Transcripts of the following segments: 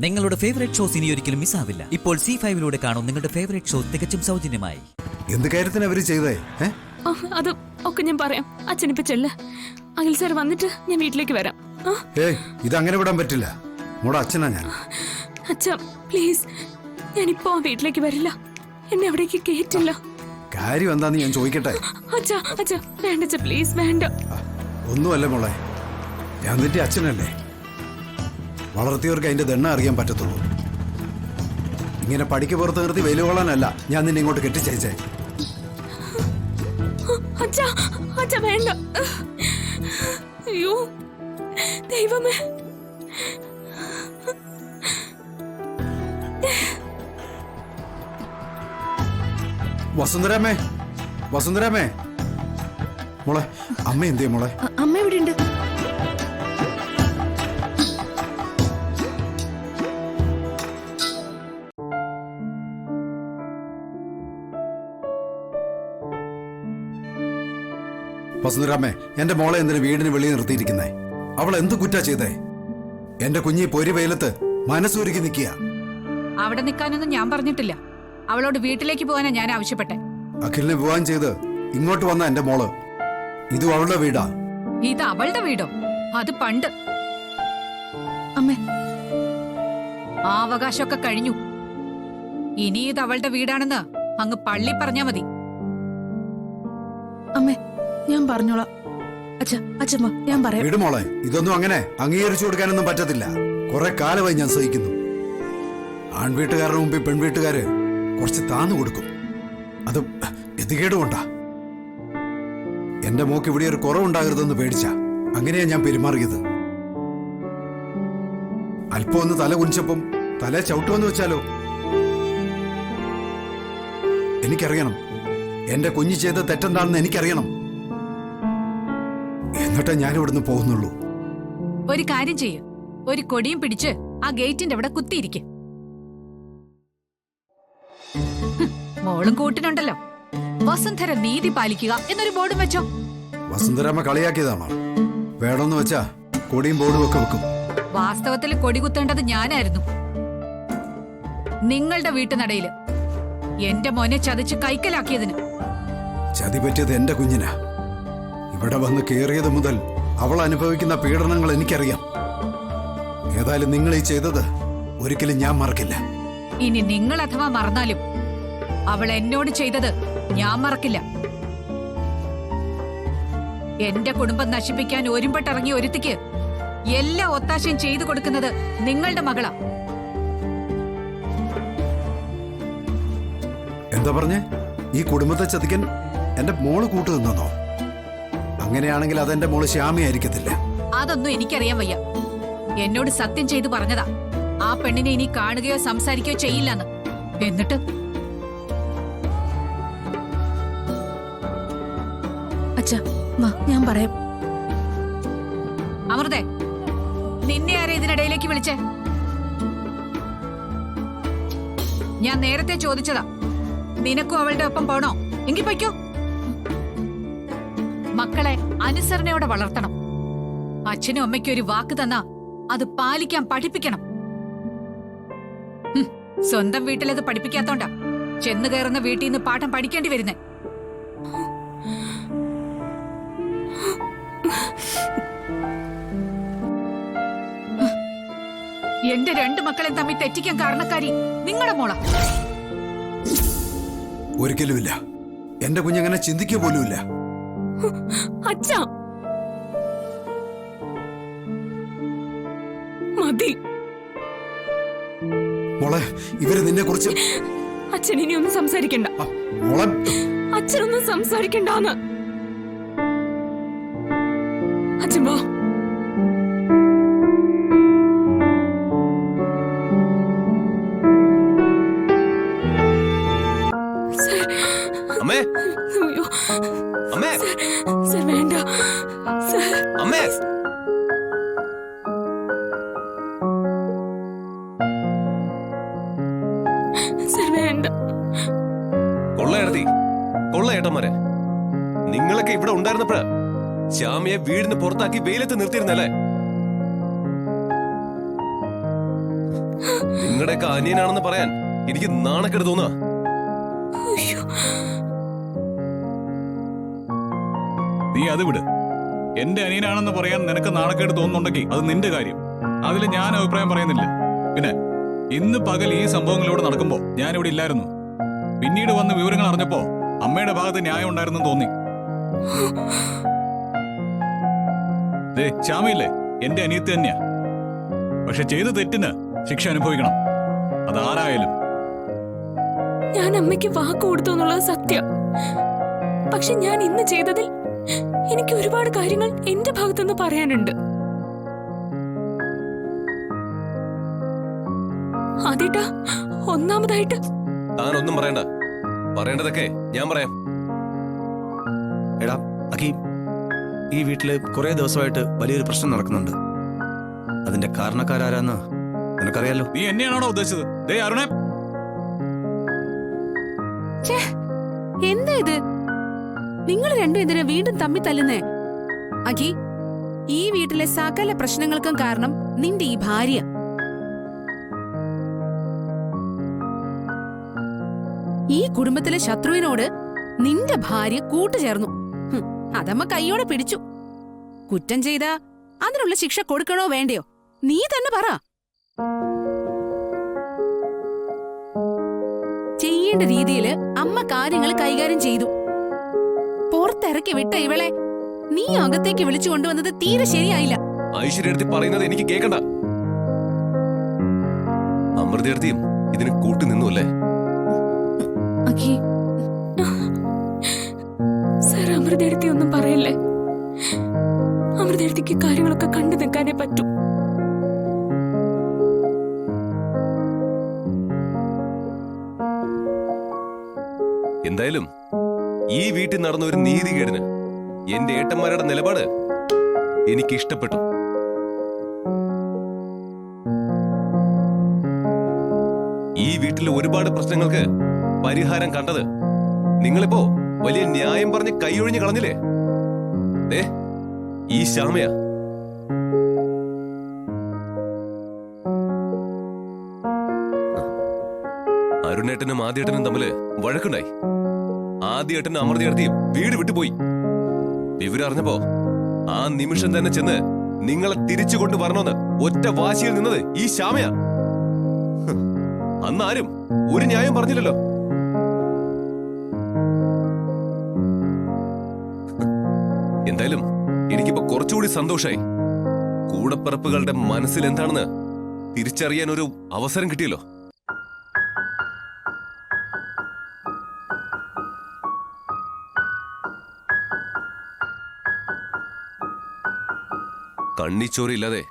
നിങ്ങളുടെ favourite shows ഇനി ഒരിക്കലും മിസ്സാവില്ല. ഇപ്പോൾ C5 കാണും നിങ്ങളുടെ ഫേവറേറ്റ് ഷോ തികച്ചും സൗജന്യമായി. എന്ത് കാര്യത്തിന് അവര് ചെയ്തേ? അത് ഒക്കെ ഞാൻ പറയാം. അച്ഛനിപ്പ ചെല്ല്. അഖിൽ സാർ വന്നിട്ട് ഞാൻ വീട്ടിലേക്ക് വരാം. ഇതങ്ങനെ വിടാൻ പറ്റില്ല. മോടെ അച്ഛനാ ഞാൻ. അച്ഛാ പ്ലീസ്, ഞാനിപ്പോ ആ വീട്ടിലേക്ക് വരില്ല. എന്നെ അവിടേക്ക് കേറ്റില്ല. കാര്യം എന്താന്ന് ഞാൻ ചോദിക്കട്ടെ? അച്ഛാ അച്ഛാ വേണ്ട അച്ഛാ, പ്ലീസ് വേണ്ട. ഒന്നുമല്ല മോളെ, ഞാൻ നിന്റെ അച്ഛനല്ലേ. വളർത്തിയവർക്ക് അതിന്റെ ദണ്ണ അറിയാൻ പറ്റത്തുള്ളൂ. ഇങ്ങനെ പടിക്ക് പുറത്ത് നിർത്തി വെയിൽ കൊള്ളാനല്ല ഞാൻ നിന്നെ ഇങ്ങോട്ട് കെട്ടിച്ചയച്ചേ. അച്ഛാ അച്ഛാ വേണ്ട. അയ്യോ ദൈവമേ. വസുന്ധരാമേ, വസുന്ധരാമേ. മോളെ അമ്മ എന്തിയാ മോളെ? അമ്മ എവിടെ ഉണ്ട്? വസുന്ധരാമേ, എന്റെ മോളെ എന്തിനു വീടിന് വെളിയിൽ നിർത്തിയിരിക്കുന്നേ? അവൾ എന്ത് കുറ്റാ ചെയ്തേ? എന്റെ കുഞ്ഞി പൊരി വെയിലത്ത് മനസ്സൊരുക്കി നിൽക്കുക. അവിടെ നിൽക്കാനൊന്നും ഞാൻ പറഞ്ഞിട്ടില്ല. അവളോട് വീട്ടിലേക്ക് പോകാനാ ഞാൻ ആവശ്യപ്പെട്ടെ. അഖിലിനെ വിവാഹം ചെയ്ത് ഇങ്ങോട്ട് വന്ന എന്റെ മോള്, ഇതും അവളുടെ വീടാ. ഇത് അവളുടെ വീടോ? അത് പണ്ട്. അമ്മേ, ആ അവകാശമൊക്കെ കഴിഞ്ഞു. ഇനി ഇത് അവളുടെ വീടാണെന്ന് അങ്ങ് പള്ളി പറഞ്ഞാ മതി. അമ്മേ ഞാൻ പറഞ്ഞോളാം. അച്ഛമ്മ ഞാൻ പറയാം. വീട് മോളെ, ഇതൊന്നും അങ്ങനെ അംഗീകരിച്ചു കൊടുക്കാനൊന്നും പറ്റത്തില്ല. കുറെ കാലമായി ഞാൻ സഹിക്കുന്നു. ആൺവീട്ടുകാരുടെ മുമ്പിൽ പെൺവീട്ടുകാര് കുറച്ച് താന്നു കൊടുക്കും. അത് എതികേടുകൊണ്ടാ. എന്റെ മോക്ക് ഇവിടെ ഒരു കുറവുണ്ടാകരുതെന്ന് പേടിച്ച അങ്ങനെയാ ഞാൻ പെരുമാറിയത്. അല്പം ഒന്ന് തല കുനിച്ചപ്പം തല ചവിട്ടുമെന്ന് വെച്ചാലോ? എനിക്കറിയണം എന്റെ കുഞ്ഞ് ചെയ്ത തെറ്റെന്താണെന്ന് എനിക്കറിയണം. എന്നിട്ടേ ഞാനിവിടുന്ന് പോകുന്നുള്ളൂ. ഒരു കാര്യം ചെയ്യ്, ഒരു കൊടിയും പിടിച്ച് ആ ഗേറ്റിന്റെ അവിടെ കുത്തിയിരിക്കെ. മോളും കൂട്ടിനുണ്ടല്ലോ. വസുന്ധര നീതി പാലിക്കുക എന്നൊരു ബോർഡും വെച്ചോ. വസുന്ധരാമ കളിയാക്കിയതാണോ? വേണമെന്ന് വെച്ചാ കൊടിയും ബോർഡും ഒക്കെ വെക്കും. വാസ്തവത്തിൽ കൊടി കുത്തേണ്ടത് ഞാനായിരുന്നു. നിങ്ങളുടെ വീട്ടുനടയില് എന്റെ മോനെ ചതിച്ച് കൈക്കലാക്കിയതിന്. ചതി പറ്റിയത് എന്റെ കുഞ്ഞിനാ. ഇവിടെ വന്ന് കേറിയത് മുതൽ അവൾ അനുഭവിക്കുന്ന പീഡനങ്ങൾ എനിക്കറിയാം. ഏതായാലും നിങ്ങൾ ഈ ചെയ്തത് ഒരിക്കലും ഞാൻ മറക്കില്ല. ഇനി നിങ്ങൾ അഥവാ മറന്നാലും അവൾ എന്നോട് ചെയ്തത് ഞാൻ മറക്കില്ല. എന്റെ കുടുംബം നശിപ്പിക്കാൻ ഒരുമ്പെട്ടിറങ്ങിയ ഒരുത്തിക്ക് എല്ലാ ഒത്താശയും ചെയ്തു കൊടുക്കുന്നത് നിങ്ങളുടെ മകളാ. എന്താ പറഞ്ഞേ? ഈ കുടുംബത്തെ ചതിക്കാൻ എന്റെ മോള് കൂട്ടുനിന്നോ? അങ്ങനെയാണെങ്കിൽ അതെന്റെ മോള് ശ്യാമയായിരിക്കത്തില്ല. അതൊന്നും എനിക്കറിയാൻ വയ്യ. എന്നോട് സത്യം ചെയ്തു പറഞ്ഞതാ ആ പെണ്ണിനെ ഇനി കാണുകയോ സംസാരിക്കുകയോ ചെയ്യില്ലെന്ന്. എന്നിട്ട് ഞാൻ പറയാം. അമൃതേ, നിന്നെ ആരാ ഇതിനിടയിലേക്ക് വിളിച്ചേ? ഞാൻ നേരത്തെ ചോദിച്ചതാ. നിനക്കും അവളുടെ ഒപ്പം പോണോ? എങ്കിൽ പൊയ്ക്കോ. മക്കളെ അനുസരണയോടെ വളർത്തണം. അച്ഛനും അമ്മയ്ക്കും ഒരു വാക്ക് തന്നാ അത് പാലിക്കാൻ പഠിപ്പിക്കണം. സ്വന്തം വീട്ടിലത് പഠിപ്പിക്കാത്തോണ്ടാ ചെന്നു കയറുന്ന വീട്ടിൽ നിന്ന് പാഠം പഠിക്കേണ്ടി വരുന്നേ. എന്റെ രണ്ടു മക്കളെ തമ്മിൽ തെറ്റിക്കാൻ കാരണക്കാരി നിങ്ങളുടെ മോളാ. ഒരിക്കലുമില്ല. എന്റെ കുഞ്ഞങ്ങനെ ചിന്തിക്കുക പോലുമില്ല. അച്ഛാ മതി. മോളെ, ഇവര് നിന്നെ കുറിച്ച് അച്ഛൻ ഇനിയൊന്നും സംസാരിക്കണ്ട. മോളെ, അച്ഛനൊന്നും സംസാരിക്കണ്ടാന്ന്. അച്ഛൻ പോ. അമ്മേ, അമ്മേ, സർ വേണ്ട സർ. അമ്മേ, സർ വേണ്ട. കൊള്ളയെടുത്തി കൊള്ളയേട്ടന്മാരെ, നിങ്ങളൊക്കെ ഇവിടെ ഉണ്ടായിരുന്നപ്പോഴ ശ്യാമയെ വീടിന് പുറത്താക്കി വെയിലത്ത് നിർത്തിയിരുന്നല്ലേ? നിങ്ങളുടെയൊക്കെ അനിയനാണെന്ന് പറയാൻ എനിക്ക് നാണക്കേട് തോന്നുക. അയ്യോ, നീ അത് വിട്. എന്റെ അനിയനാണെന്ന് പറയാൻ നിനക്ക് നാണക്കേട് തോന്നുന്നുണ്ടെങ്കിൽ അത് നിന്റെ കാര്യം. അതിൽ ഞാൻ അഭിപ്രായം പറയുന്നില്ല. പിന്നെ ഇന്ന് പകൽ ഈ സംഭവങ്ങളിലൂടെ നടക്കുമ്പോ ഞാനിവിടെ ഇല്ലായിരുന്നു. പിന്നീട് വന്ന് വിവരങ്ങൾ അറിഞ്ഞപ്പോ അമ്മയുടെ ഭാഗത്ത് ന്യായം ഉണ്ടായിരുന്നെന്ന് തോന്നി. ദേ ശ്യാമയില്ലേ, എന്റെ അനിയത്തി തന്നെയാ. പക്ഷെ ചെയ്ത തെറ്റിന് ശിക്ഷ അനുഭവിക്കണം, അതാരായാലും. ഞാൻ അമ്മയ്ക്ക് വാക്ക് കൊടുത്തു എന്നുള്ളത് സത്യം. പക്ഷെ ഞാൻ ഇന്ന് ചെയ്തതിൽ എനിക്ക് ഒരുപാട് കാര്യങ്ങൾ എന്റെ ഭാഗത്തുനിന്ന് പറയാനുണ്ട്. ആദ്യട്ടാ, ഒന്നാമതായിട്ട് താനൊന്നും പറയണ്ട. പറയേണ്ടതൊക്കെ ഞാൻ പറയാം. എടാ അഖി, ഈ വീട്ടില് കുറെ ദിവസമായിട്ട് വലിയൊരു പ്രശ്നം നടക്കുന്നുണ്ട്. അതിന്റെ കാരണക്കാരാരാന്ന് നിനക്കറിയാലോ. നീ എന്നെയാണോ ഉദ്ദേശിച്ചത്? ദേ അരുണേ, എന്താ ഇത്? നിങ്ങൾ രണ്ടും എന്തിനാ വീണ്ടും തമ്മി തല്ലുന്നേ? അഖി, ഈ വീട്ടിലെ സകല പ്രശ്നങ്ങൾക്കും കാരണം നിന്റെ ഈ ഭാര്യ. ഈ കുടുംബത്തിലെ ശത്രുവിനോട് നിന്റെ ഭാര്യ കൂട്ടുചേർന്നു. അതമ്മ കൈയോടെ പിടിച്ചു. കുറ്റം ചെയ്താ അതിനുള്ള ശിക്ഷ കൊടുക്കണോ വേണ്ടയോ? നീ തന്നെ പറ. ചെയ്യേണ്ട രീതിയിൽ അമ്മ കാര്യങ്ങൾ കൈകാര്യം ചെയ്തു. പുറത്തിറക്കി വിട്ട ഇവളെ നീ അകത്തേക്ക് വിളിച്ചു കൊണ്ടുവന്നത് തീരെ ശരിയായില്ല. ഐശ്വര്യടുത്ത് പറയുന്നത് എനിക്ക് കേൾക്കണ്ട. അമൃതടുത്തിയും ഇതിന് കൂട്ടു നിന്നു അല്ലേ? സാർ, അമൃതയെടുത്തി ഒന്നും പറയല്ലേ. അമൃതയെടുത്തിക്ക് കാര്യങ്ങളൊക്കെ കണ്ടു നിൽക്കാനേ പറ്റൂ. എന്തായാലും ഈ വീട്ടിൽ നടന്ന ഒരു നീതികേടിന് എന്റെ ഏട്ടന്മാരുടെ നിലപാട് എനിക്ക് ഇഷ്ടപ്പെട്ടു. ഈ വീട്ടിലെ ഒരുപാട് പ്രശ്നങ്ങൾക്ക് പരിഹാരം കണ്ടത് നിങ്ങളിപ്പോ വലിയ ന്യായം പറഞ്ഞ് കൈയൊഴിഞ്ഞ് കളഞ്ഞില്ലേ? ഈ ശ്യാമയാ. അരുണേട്ടനും ആദ്യേട്ടനും തമ്മില് വഴക്കുണ്ടായി. ആദ്യേട്ടനും അമൃതയേട്ടയും വീട് വിട്ടുപോയി. വിവരം അറിഞ്ഞപ്പോ ആ നിമിഷം തന്നെ ചെന്ന് നിങ്ങളെ തിരിച്ചു കൊണ്ടുവരണമെന്ന് ഒറ്റ വാശിയിൽ നിന്നത് ഈ ശ്യാമയാ. അന്ന് ആരും ഒരു ന്യായം പറഞ്ഞില്ലല്ലോ. എന്തായാലും എനിക്കിപ്പോ കുറച്ചുകൂടി സന്തോഷായി. കൂടപ്പിറപ്പുകളുടെ മനസ്സിൽ എന്താണെന്ന് തിരിച്ചറിയാൻ ഒരു അവസരം കിട്ടിയല്ലോ. കണ്ണിച്ചോരയില്ലാതെ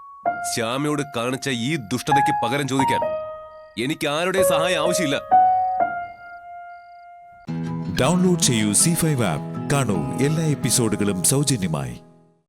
ശ്യാമയോട് കാണിച്ച ഈ ദുഷ്ടതയ്ക്ക് പകരം ചോദിക്കാൻ എനിക്ക് ആരുടെ സഹായം ആവശ്യമില്ല. ഡൗൺലോഡ് ചെയ്യൂ C5 ആപ്പ്. കാണൂ എല്ലാ എപ്പിസോഡുകളും സൗജന്യമായി.